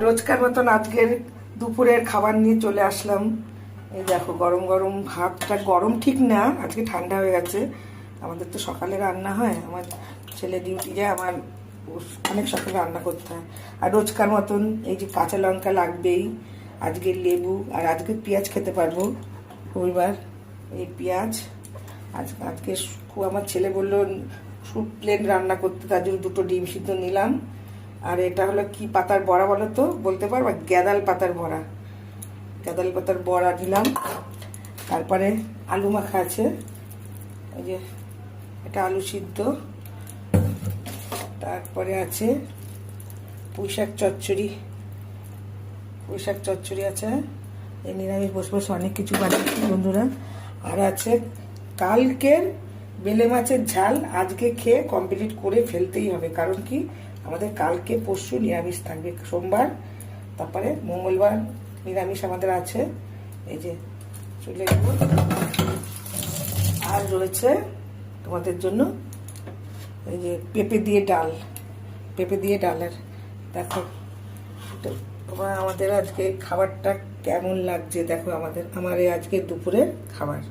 রোজকার মতন আজকের দুপুরের খাবার নিয়ে চলে আসলাম। এই দেখো গরম গরম ভাতটা, গরম ঠিক না, আজকে ঠান্ডা হয়ে গেছে। আমাদের তো সকালে রান্না হয়, আমার ছেলে ডিউটি যায়, আমার অনেক সকালে রান্না করতে হয়। আর রোজকার মতন এই যে কাঁচা লঙ্কা লাগবেই, আজকে লেবু, আর আজকে পেঁয়াজ খেতে পারবো রবিবার। এই পেঁয়াজ আজকে আমার ছেলে বললো প্লেন রান্না করতে, তার জন্য 2টো ডিম সিদ্ধ নিলাম। আর এটা হলো কি পাতার বড়া বলো তো, বলতে পারবা? গ্যাদাল পাতার বড়া, গ্যাদাল পাতার বড়া দিলাম। তারপরে আলু মাখা আছে, এই যে এটা আলু সিদ্ধ। তারপরে আছে পুঁইশাক চচ্চড়ি, পুঁইশাক চচ্চড়ি আছে। এই নিরামিষ বসে বসে অনেক কিছু বানিয়েছি বন্ধুরা। আর আছে কালকের বেলে মাছের ঝাল, আজকে খেয়ে কমপ্লিট করে ফেলতেই হবে, কারণ কি আমাদের কালকে পরশু নিরামিষ থাকবে, সোমবার, তারপরে মঙ্গলবার নিরামিষ আমাদের আছে। এই যে চলে গেল। আর রয়েছে তোমাদের জন্য এই যে পেঁপে দিয়ে ডাল, পেঁপে দিয়ে ডালের দেখো আমাদের আজকে খাবারটা কেমন লাগছে দেখো। আমার এই আজকে দুপুরের খাবার।